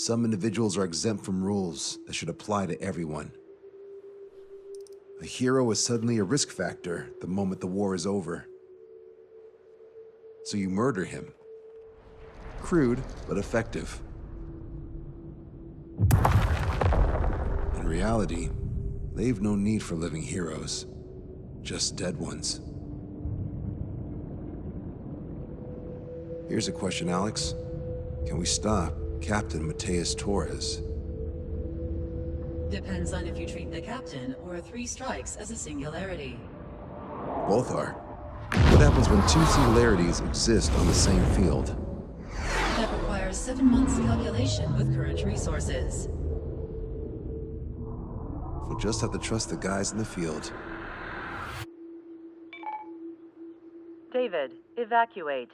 Some individuals are exempt from rules that should apply to everyone. A hero is suddenly a risk factor the moment the war is over. So you murder him. Crude, but effective. In reality, they've no need for living heroes, just dead ones. Here's a question, Alex. Can we stop Captain Mateus Torres? Depends on if you treat the captain or 3 strikes as a singularity. Both are. What happens when 2 singularities exist on the same field? That requires 7 months calculation with current resources. We'll just have to trust the guys in the field. David, evacuate.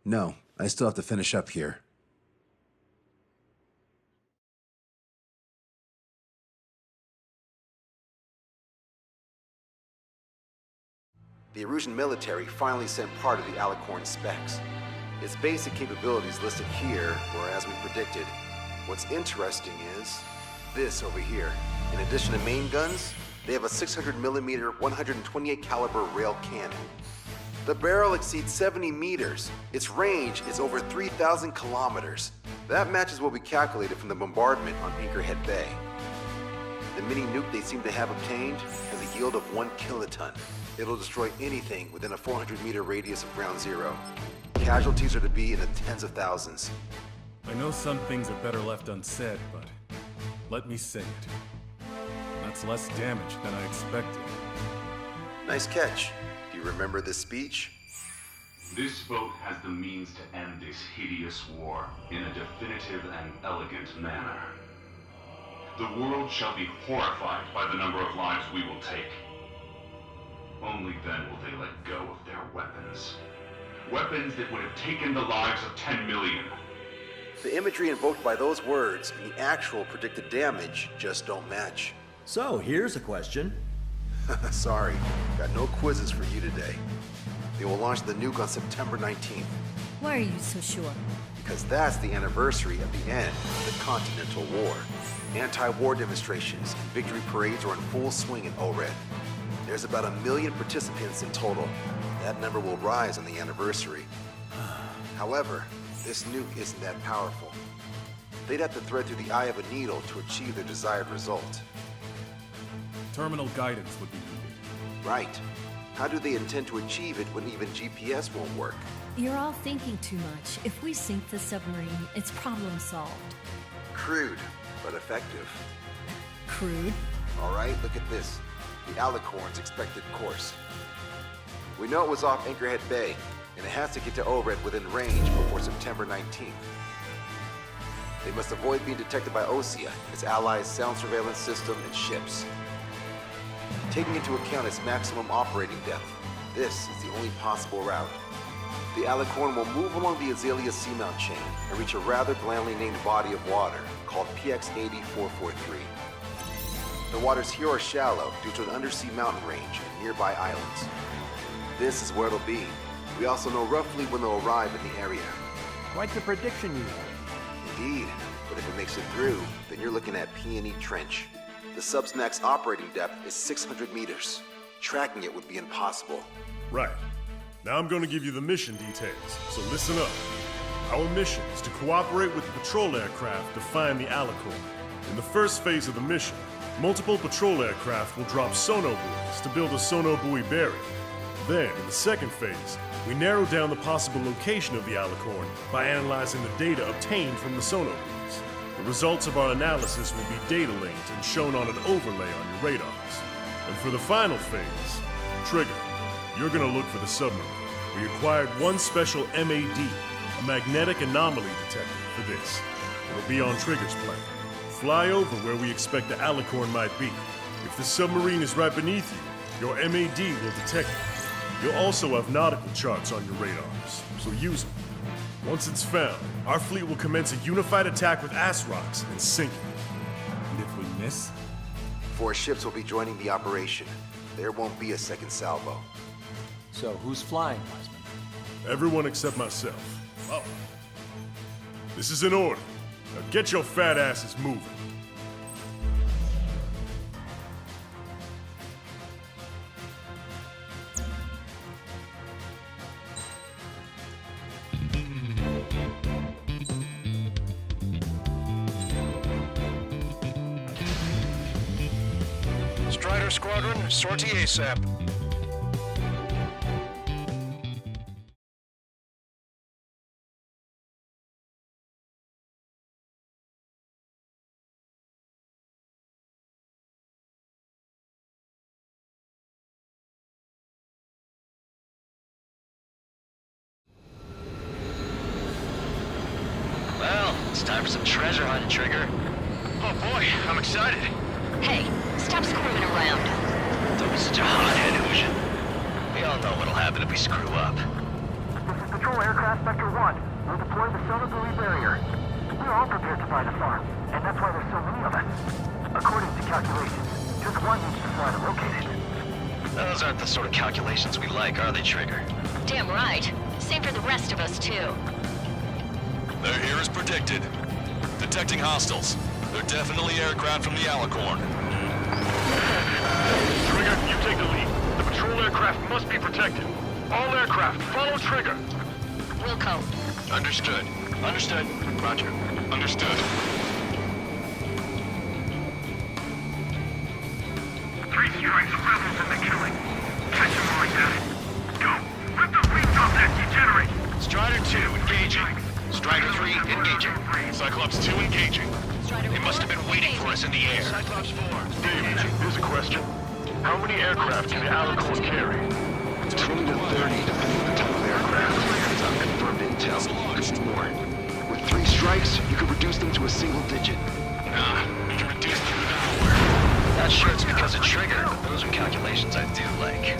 No, I still have to finish up here. The Erusian military finally sent part of the Alicorn specs. Its basic capabilities listed here were as we predicted. What's interesting is this over here. In addition to main guns, they have a 600mm 128 caliber rail cannon. The barrel exceeds 70 meters. Its range is over 3,000 kilometers. That matches what we calculated from the bombardment on Anchorhead Bay. The mini nuke they seem to have obtained has a yield of 1 kiloton. It'll destroy anything within a 400-meter radius of ground zero. Casualties are to be in the tens of thousands. I know some things are better left unsaid, but let me say it. That's less damage than I expected. Nice catch. Do you remember this speech? This vote has the means to end this hideous war in a definitive and elegant manner. The world shall be horrified by the number of lives we will take. Only then will they let go of their weapons. Weapons that would have taken the lives of 10 million. The imagery invoked by those words and the actual predicted damage just don't match. So, here's a question. Sorry, got no quizzes for you today. They will launch the nuke on September 19th. Why are you so sure? Because that's the anniversary of the end of the Continental War. Anti-war demonstrations and victory parades are in full swing in ORED. There's about 1 million participants in total. That number will rise on the anniversary. However, this nuke isn't that powerful. They'd have to thread through the eye of a needle to achieve their desired result. Terminal guidance would be needed. Right. How do they intend to achieve it when even GPS won't work? You're all thinking too much. If we sink the submarine, it's problem solved. Crude, but effective. Crude? All right, look at this. The Alicorn's expected course. We know it was off Anchorhead Bay, and it has to get to ORED within range before September 19th. They must avoid being detected by OSEA, its allies' sound surveillance system, and ships. Taking into account its maximum operating depth, this is the only possible route. The Alicorn will move along the Azalea seamount chain and reach a rather blandly named body of water called PX-80443. The waters here are shallow due to an undersea mountain range and nearby islands. This is where it'll be. We also know roughly when they'll arrive in the area. Quite the prediction you have. Indeed, but if it makes it through, then you're looking at P&E Trench. The Subsnac's operating depth is 600 meters. Tracking it would be impossible. Right. Now I'm going to give you the mission details, so listen up. Our mission is to cooperate with the patrol aircraft to find the Alicorn. In the first phase of the mission, multiple patrol aircraft will drop sonobuoys to build a sonobuoy barrier. Then, in the second phase, we narrow down the possible location of the Alicorn by analyzing the data obtained from the sonobuoys. The results of our analysis will be data linked and shown on an overlay on your radars. And for the final phase, Trigger, you're gonna look for the submarine. We acquired one special MAD, a magnetic anomaly detector, for this. It'll be on Trigger's plane. Fly over where we expect the Alicorn might be. If the submarine is right beneath you, your MAD will detect it. You'll also have nautical charts on your radars, so use them. Once it's found, our fleet will commence a unified attack with ass rocks and sink it. And if we miss? 4 ships will be joining the operation. There won't be a second salvo. So, who's flying, Wiseman? Everyone except myself. Oh. This is an order. Now get your fat asses moving. Strider Squadron, sortie ASAP. Well, it's time for some treasure hunting, Trigger. Oh boy, I'm excited. Hey, stop squirming around. Don't be such a hothead, Ocean. We all know what'll happen if we screw up. This is Patrol Aircraft Sector 1. We'll deploy the solar buoy barrier. We're all prepared to fly the farm, and that's why there's so many of us. According to calculations, just one needs to fly to locate it. Those aren't the sort of calculations we like, are they, Trigger? Damn right. Same for the rest of us, too. They're here as predicted. Detecting hostiles. They're definitely aircraft from the Alicorn. Trigger, you take the lead. The patrol aircraft must be protected. All aircraft, follow Trigger. Wilco. Understood. Understood. Roger. Understood. 3 strikes, rebels in the killing. Catch them like that. Go. Rip the wings off that degenerate. Strider 2, engaging. Strider 3, engaging. Cyclops 2 engaging. They must have been waiting for us in the air. Cyclops 4. David, here's a question. How many aircraft can the Alicorn carry? 20 to 30, depending on the type of aircraft. It's unconfirmed intel. Could be more. With 3 strikes, you could reduce them to a single digit. Nah, we can reduce them to an hour. Not sure it's because of Trigger, but those are calculations I do like.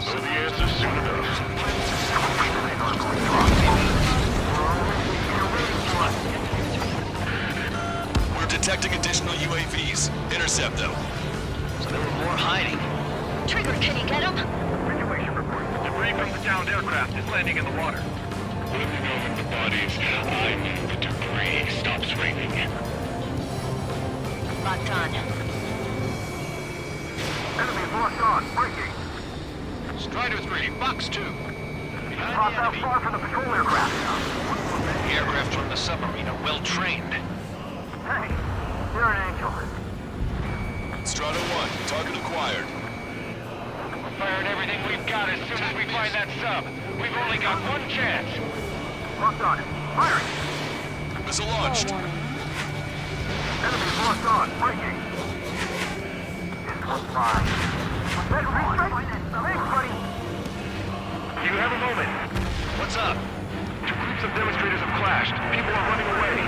So the answer soon enough. We're detecting additional UAVs. Intercept them. So there were more hiding. Trigger, can you get him? Situation report. Debris from the downed aircraft is landing in the water. Let me know when the bodies. I mean the debris stops raining. Locked on. Enemies locked on. Breaking. Strider 3, Box 2. Pop out far from the patrol aircraft. The aircraft from the submarine are well trained. Hey, you're an angel. Strata 1, target acquired. Firing everything we've got as soon as we find that sub. We've only got one chance. Locked on it. Firing. Missile launched. Enemies locked on. Breaking. This one's mine. That restrike? Thanks, buddy. You have a moment. What's up? 2 groups of demonstrators have clashed. People are running away.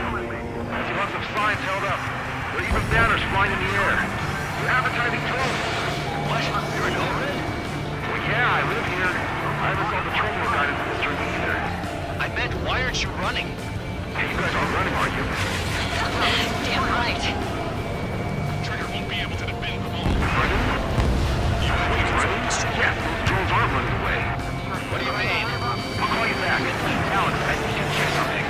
There's lots of signs held up. There are even banners flying in the air. You're advertising drones. What? You're in Overhead? Well, yeah, I live here. I haven't saw the terminal guidance in this room either. I meant, why aren't you running? Hey, you guys aren't running, are you? Damn right. Trigger won't be able to defend them all. Running? Running? Yeah, drones aren't running away. What do you mean? I'll call you back. Alex, I think you can something.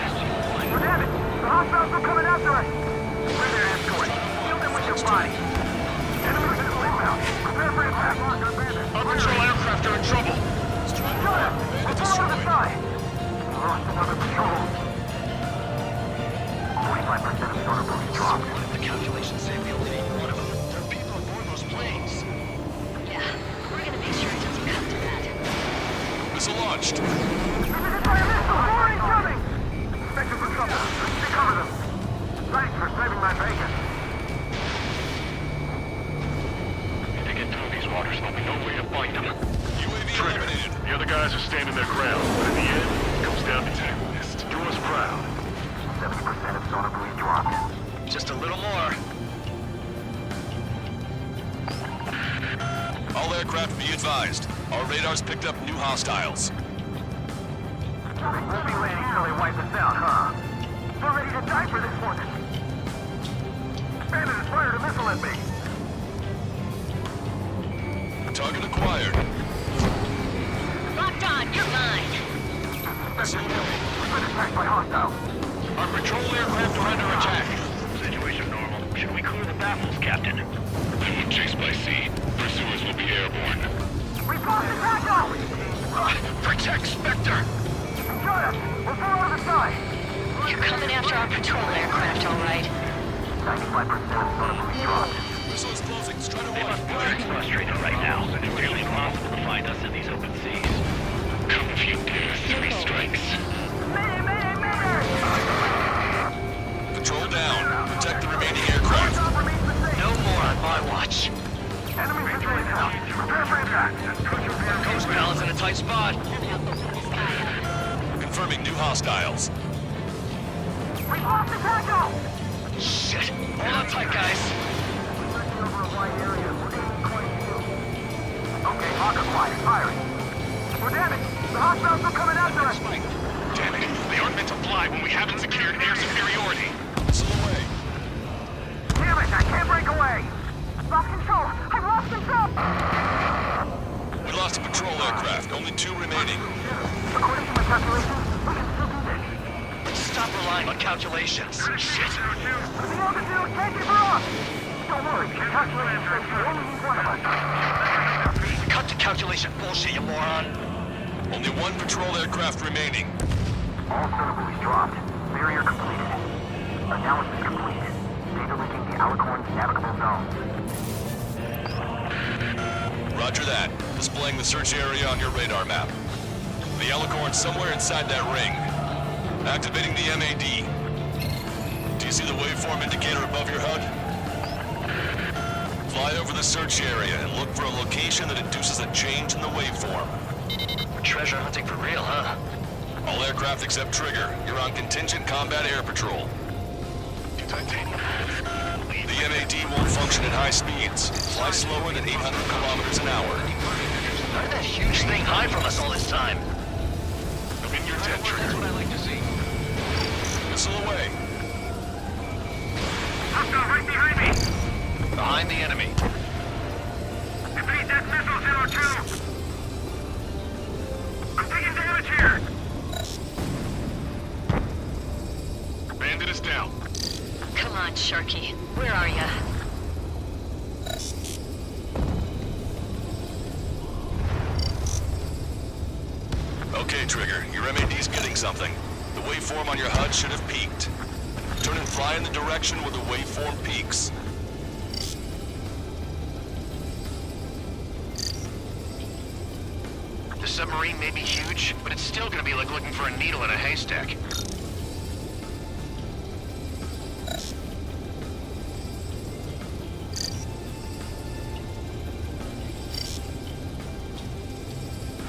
Well, damn it! The hostiles are coming after us! Where their ass going? Kill them with your body. Enemies in the inbound. Prepare for impact. Our patrol aircraft are in trouble. Shut up! We're on the side! Lost another patrol. 45% of sonar buoys dropped. The calculations say we only need one of them. There are people aboard those planes. Yeah, we're gonna make sure it doesn't come to that. Missile launched. More incoming! Expected for trouble. Let's recover them. Thanks for saving my bacon. To get through these waters, there'll be no way to find them. UAV eliminated. The other guys are standing their ground, but in the end, it comes down to tactics. Do us proud. 70% of sonar buoys dropped. Just a little more. All aircraft be advised. Our radars picked up new hostiles. They won't be landing till they wipe us out, huh? They're ready to die for this one. Bandit has fired a missile at me. Target acquired. Locked on, you're mine. We've been attacked by hostiles. Our patrol aircraft are under attack. Situation normal. Should we clear the baffles, Captain? Chased by sea. Pursuers will be airborne. We've lost the tackle! Protect Spectre! Got us! We'll pull out of the side! You're coming after our patrol aircraft, all right? 95% of sonar dropped. Missile is closing. Strike They must be very frustrated right now. It's nearly impossible to find us in these open seas. Come if you dare. 3 strikes. Mayday, mayday, mayday! Patrol down. Protect the remaining aircraft. No more on my watch. Enemy situation out. Prepare for impact. Coast balance in a tight spot. Confirming new hostiles. We've lost the tackle! Shit. Hold on tight, guys. Okay, Hawker quiet. Firing. We're damaged. The hostiles are coming after us. Damn it. They aren't meant to fly when we haven't secured air superiority. Missile away. Damn it, I can't break away. Lost control. I've lost control. We lost a patrol aircraft. Only 2 remaining. According to my calculations, we can still do this. Stop relying on calculations. Shit. The altitude can't keep her off. Don't worry, calculations say we only need one of us. Cut the calculation bullshit, you moron. Only 1 patrol aircraft remaining. All sonar buoys dropped. Barrier completed. Analysis complete. Data linking the Alicorn's navigable zones. Roger that. Displaying the search area on your radar map. The Alicorn's somewhere inside that ring. Activating the MAD. Do you see the waveform indicator above your HUD? Fly over the search area and look for a location that induces a change in the waveform. Treasure hunting for real, huh? All aircraft except Trigger, you're on contingent combat air patrol. The MAD won't function at high speeds. Fly slower than 800 kilometers an hour. How did that huge thing hide from us all this time? I'm in your tent, Trigger. That's what I like to see. Missile away. Hostile right behind me. Behind the enemy. Repeat that missile 02. I'm taking damage here. Bandit is down. Come on, Sharky. Where are ya? Okay, Trigger, your MAD's getting something. The waveform on your HUD should have peaked. Turn and fly in the direction where the waveform peaks. The submarine may be huge, but it's still gonna be like looking for a needle in a haystack.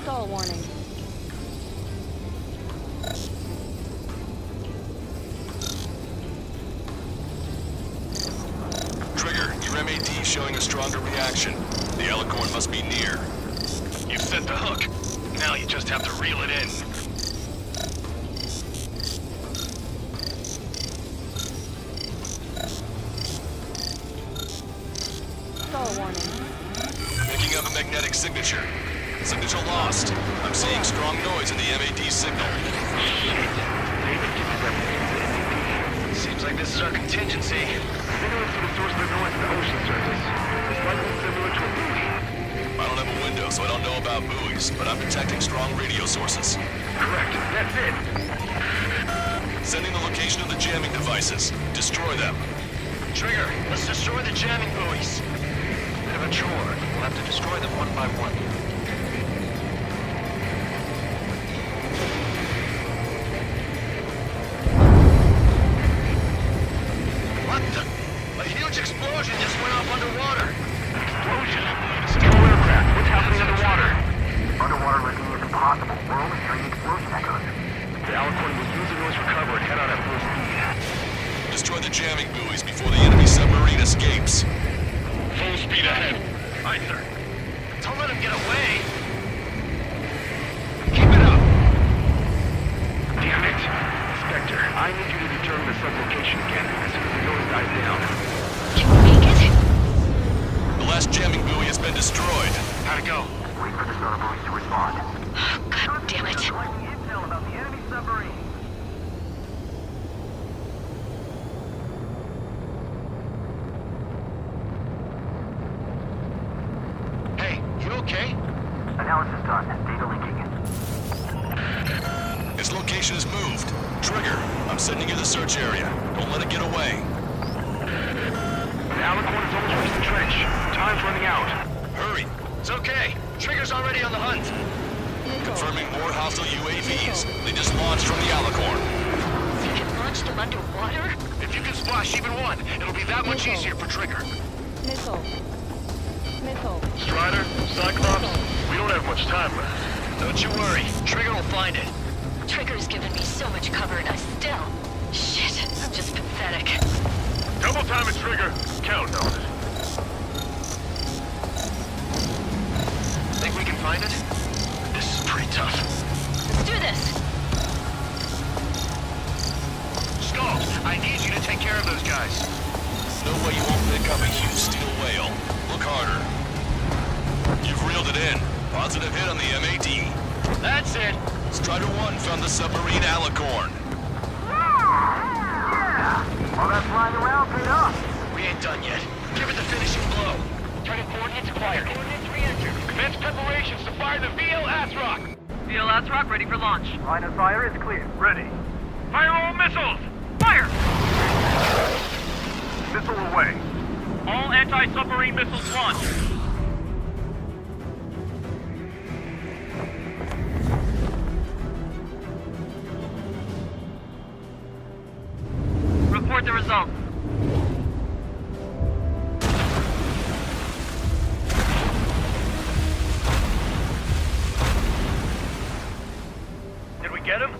Stall warning. Trigger, your MAD's showing a stronger reaction. The Alicorn must be near. You've set the hook. Now you just have to reel it in. Stall warning. Picking up a magnetic signature. Signature lost. I'm seeing strong noise in the MAD signal. Seems like this is our contingency. Signaling to the source of the noise in the ocean surface. It's likely similar to a buoy. I don't have a window, so I don't know about buoys, but I'm detecting strong radio sources. Correct. That's it. Sending the location of the jamming devices. Destroy them. Trigger, let's destroy the jamming buoys. Bit of a chore. We'll have to destroy them one by one. What the? A huge explosion just went off underwater. Explosion. Patrol aircraft. What's happening underwater? Underwater listening is impossible. We're only hearing explosion echoes. The Alicorn will use the noise recover and head out at full speed. Destroy the jamming buoys before the enemy submarine escapes. Full speed ahead. Aye, sir. Don't let him get away. Keep it up. Damn it. Spectre, I need you to determine the sublocation again as soon as the noise dies down. Can we make it? The last jamming buoy has been destroyed. How'd it go? Wait for the sonar buoys to respond. God damn it. Collecting intel about the enemy submarine. Trigger, I'm sending you the search area. Don't let it get away. The Alicorn is almost reached the trench. Time's running out. Hurry. It's okay. Trigger's already on the hunt. Confirming more hostile UAVs. They just launched from the Alicorn. You can launch them underwater? If you can splash even one, it'll be that much easier for Trigger. Missile. Strider, Cyclops, we don't have much time left. Don't you worry. Trigger will find it. Trigger's given me so much cover and I still... Shit, I'm just pathetic. Double time it, Trigger. Count on it. Think we can find it? This is pretty tough. Let's do this! Skulls, I need you to take care of those guys. No way you won't pick up a huge steel whale. Look harder. You've reeled it in. Positive hit on the MAD. That's it. Strider 1 found the submarine Alicorn. All that flying around paid off. We ain't done yet. Give it the finishing blow. Target coordinates acquired. Coordinates re-entered. Commence preparations to fire the VLS rock. VLS rock ready for launch. Line of fire is clear. Ready. Fire all missiles. Fire! Missile away. All anti-submarine missiles launched. Report the results. Did we get him?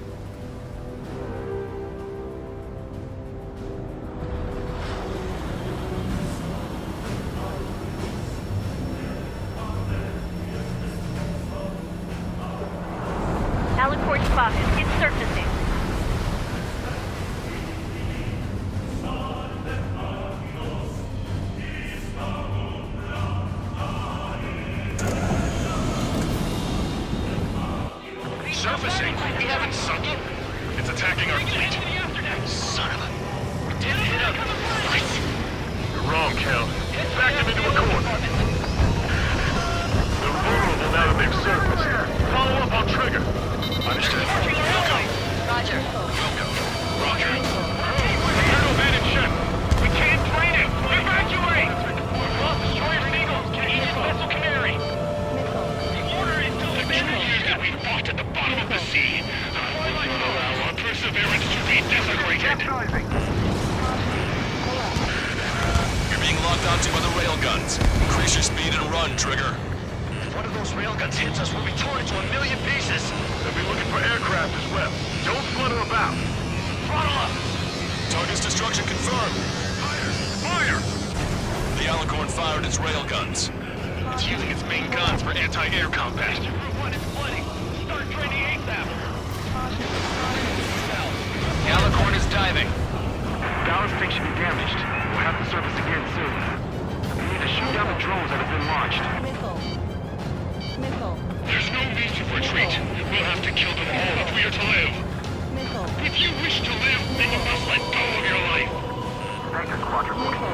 Alicorn spotted. It's surfacing. Surfacing? We haven't sunk it? It's attacking our fleet. Son of a... We didn't hit him. What? You're wrong, Cal. Back them into a corner. They're vulnerable now that they've surfaced. Follow up on Trigger. Understood. Wilco. Roger. Wilco. Roger. Colonel Van ship. We can't train it. Evacuate! We've lost destroyers and eagles. Can Aegis vessel Canary? The order is still the years that we fought at the bottom of the sea. We won't allow our perseverance to be desecrated. You're being locked onto by the railguns. Increase your speed and run, Trigger. If one of those railguns hits us, we'll be torn into a million pieces. They'll be looking for aircraft as well. Don't flutter about. Throttle up. Target's destruction confirmed. Fire! The Alicorn fired its railguns. It's using its main guns for anti-air combat. Group 1 is flooding. Start training ASAP. The Alicorn is diving. Ballast tank should be damaged. We'll have to surface again soon. We need to shoot down the drones that have been launched. There's no reason for retreat. We'll have to kill them all if we are to live. If you wish to live, then you must let go of your life. Tanker Squadron 14.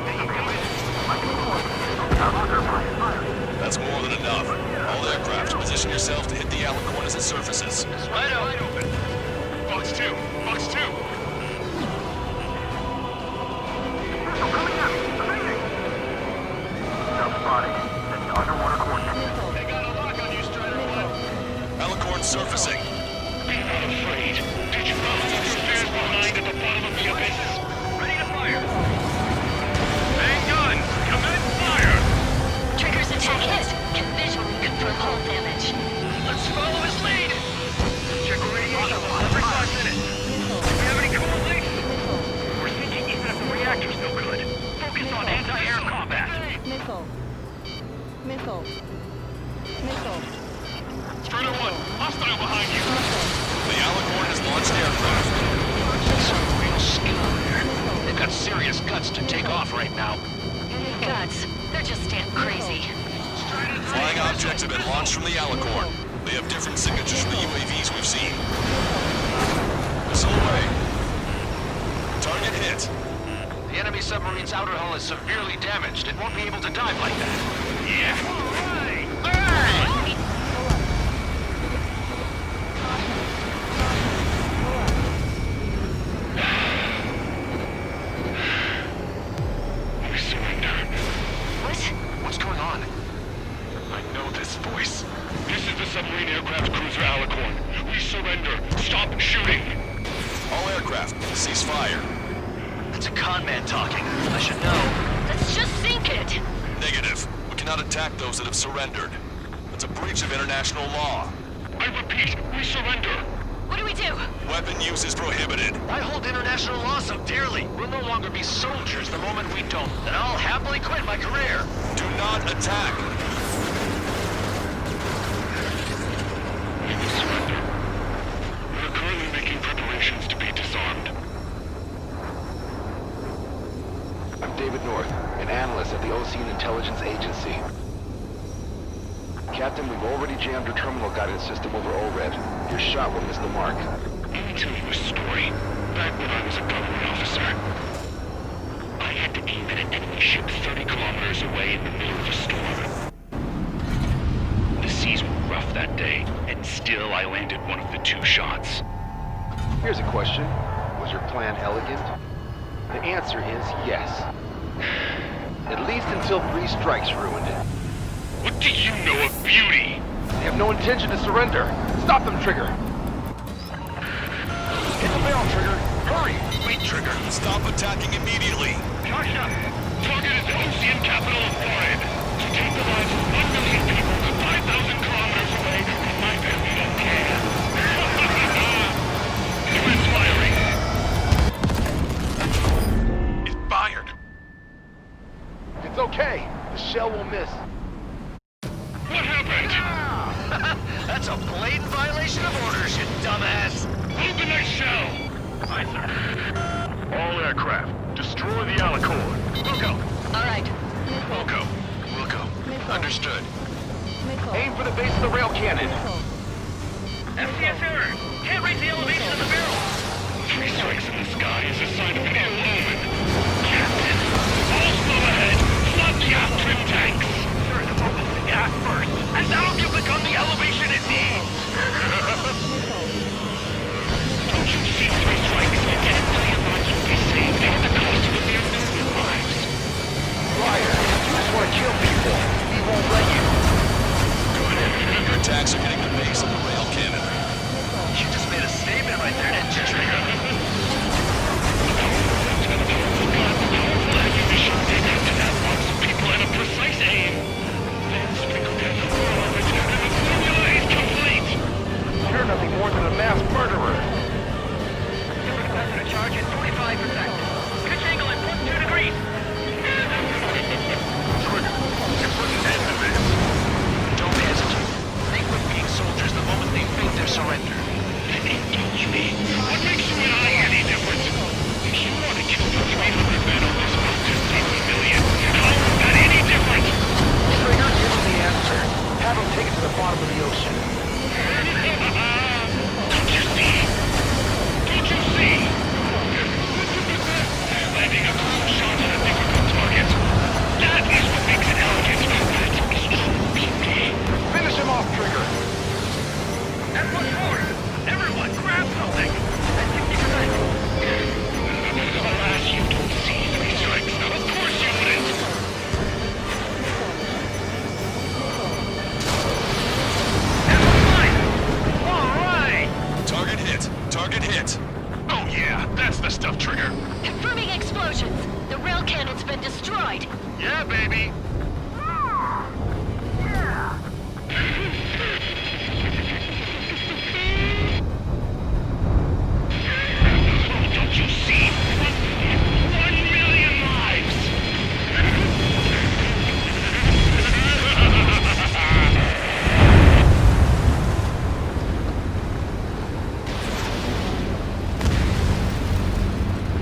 That's more than enough. All aircraft, position yourself to hit the Alicorn as it surfaces. Right open. Box 2. Box 2. Underwater coordinates. They got a lock on you, Strider 1. Alicorn surfacing. Be not afraid. Did you know that your fears behind at the bottom of the abyss? Ready to fire. Main guns, commence fire. Trigger's attack hit. Can visually confirm hull damage. Let's follow his lead. Check radiation every 5 minutes. Do we have any cool leaks? We're thinking even if the reactor's no good. Focus on anti-air combat. Strider 1, hostile behind you. The Alicorn has launched aircraft. Some real skill there. They've got serious guts to take off right now. Guts. They're just damn crazy. Flying objects have been launched from the Alicorn. They have different signatures from the UAVs we've seen. Missile away. Target hit. The enemy submarine's outer hull is severely damaged. It won't be able to dive like that. Yeah. All right. Hey! to cease fire. That's a con man talking. I should know. Let's just sink it! Negative. We cannot attack those that have surrendered. It's a breach of international law. I repeat, we surrender. What do we do? Weapon use is prohibited. I hold international law so dearly. We'll no longer be soldiers the moment we don't. And I'll happily quit my career. Do not attack. We will surrender. We are currently making preparations to be disarmed. I'm David North, an analyst at the Ocean Intelligence Agency. Captain, we've already jammed your terminal guidance system over ORED. Your shot will miss the mark. Let me tell you a story. Back when I was a government officer, I had to aim at an enemy ship 30 kilometers away in the middle of a storm. The seas were rough that day, and still I landed one of the 2 shots. Here's a question. Was your plan elegant? The answer is yes. At least until 3 strikes ruined it. What do you know of beauty? They have no intention to surrender. Stop them, Trigger. Hit the barrel, Trigger. Hurry! Wait, Trigger. Stop attacking immediately. Charged up. Target is the ocean capital of Orid. To take the lives of 1 million people 5,000 kilometers away from my family don't care. It's firing. It fired. It's okay. The shell will miss. What happened? That's a blatant violation of orders, you dumbass. Open that shell. Aye, sir. All aircraft, destroy the Alicorn. We'll go. All right. We'll go. We'll go. Understood. Aim for the base of the rail cannon. FCS error. Can't raise the elevation of the barrel. 3 strikes in the sky is a sign of ill omen. Captain, all slow ahead. Flood the aft trim tanks. Sir, the focus is gas first. And now you become the elevation it needs. Don't you see 3 strikes? 10 million lives will be saved at the cost of a mere million lives. Liar. You just want to kill people. We won't let you. Good. Your attacks are hitting the base of the rail cannon. You just made a statement right there, didn't you, Trigger? Powerful ammunition dig into that box of people at a precise aim. Then sprinkle down the orbit, and the formula is complete. You're nothing more than a mass murderer. Capacity charge at 45%. Pitch angle at 2 degrees. Trigger, it's an end to this. Don't hesitate. They quit being soldiers the moment they fake their surrender. Then indulge me. What makes you and I any different? If you want to kill the 300 men on this boat to 50 million, how is that any different? Trigger, here's the answer. Have them take it to the bottom of the ocean. Don't you see? Don't you see? Landing a cruise shot on a difficult target. That is what makes it elegant. That is true beauty. Finish him off, Trigger. And push forward. Everyone, grab something. At 60%. Alas, you don't see 3 strikes. Of course you wouldn't. All right. Target hit. Target hit. Oh yeah, that's the stuff, Trigger. Confirming explosions. The rail cannon's been destroyed. Yeah, baby. Don't you see? 1 million lives!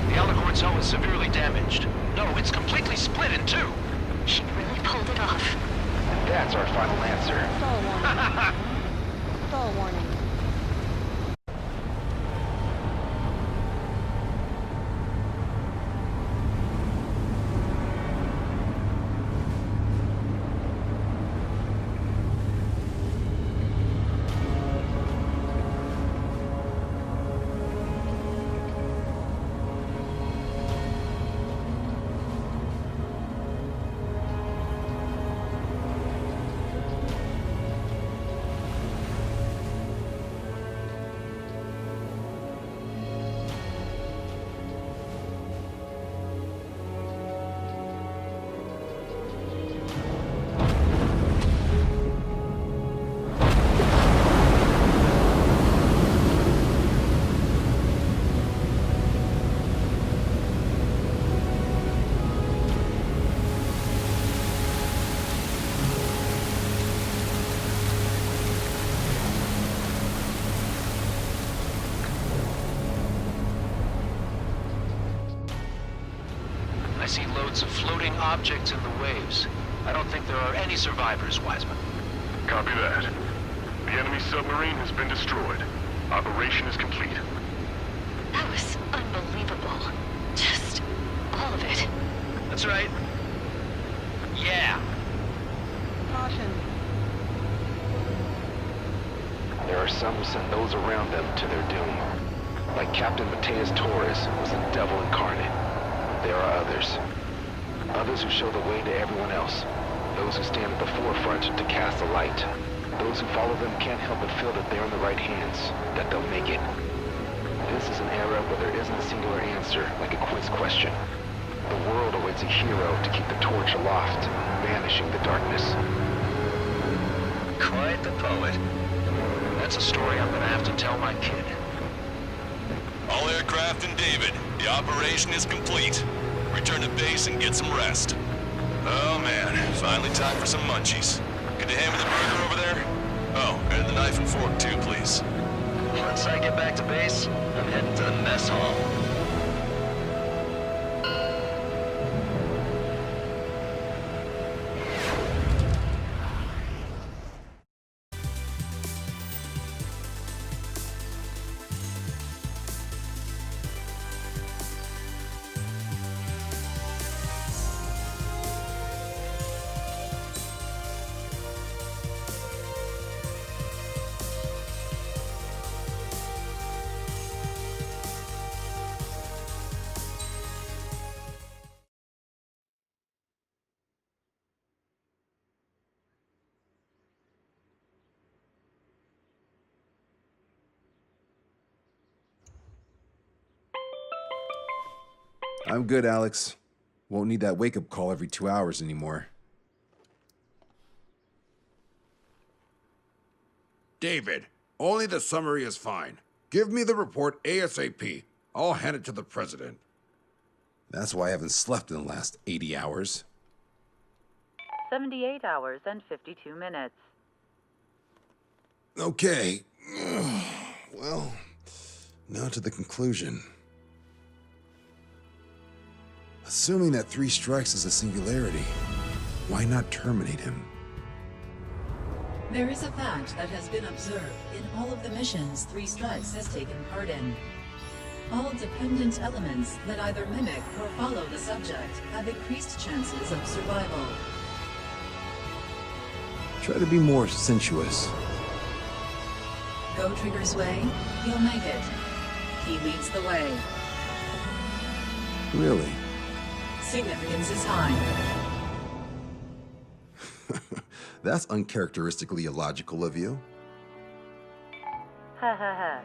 The Alicorn zone is severely damaged. No, it's completely split in 2. She really pulled it off. That's our final answer. Full warning. see loads of floating objects in the waves. I don't think there are any survivors, Wiseman. Copy that. The enemy submarine has been destroyed. Operation is complete. That was unbelievable. Just all of it. That's right. Yeah. Caution. There are some who send those around them to their doom. Like Captain Mateus Torres was the devil incarnate. There are others. Others who show the way to everyone else. Those who stand at the forefront to cast a light. Those who follow them can't help but feel that they're in the right hands, that they'll make it. This is an era where there isn't a singular answer, like a quiz question. The world awaits a hero to keep the torch aloft, banishing the darkness. Quite the poet. That's a story I'm gonna have to tell my kid. All aircraft in David. The operation is complete. Return to base and get some rest. Oh man, finally time for some munchies. Get the ham and the burger over there? Oh, and the knife and fork too, please. Once I get back to base, I'm heading to the mess hall. I'm good, Alex. Won't need that wake-up call every 2 hours anymore. David, only the summary is fine. Give me the report ASAP. I'll hand it to the president. That's why I haven't slept in the last 80 hours. 78 hours and 52 minutes. Okay. Well, now to the conclusion. Assuming that 3 strikes is a singularity, why not terminate him? There is a fact that has been observed in all of the missions 3 Strikes has taken part in. All dependent elements that either mimic or follow the subject have increased chances of survival. Try to be more sensuous. Go Trigger's way, you'll make it. He leads the way. Really? Significance is high. That's uncharacteristically illogical of you. Ha ha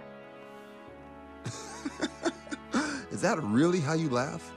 ha. Is that really how you laugh?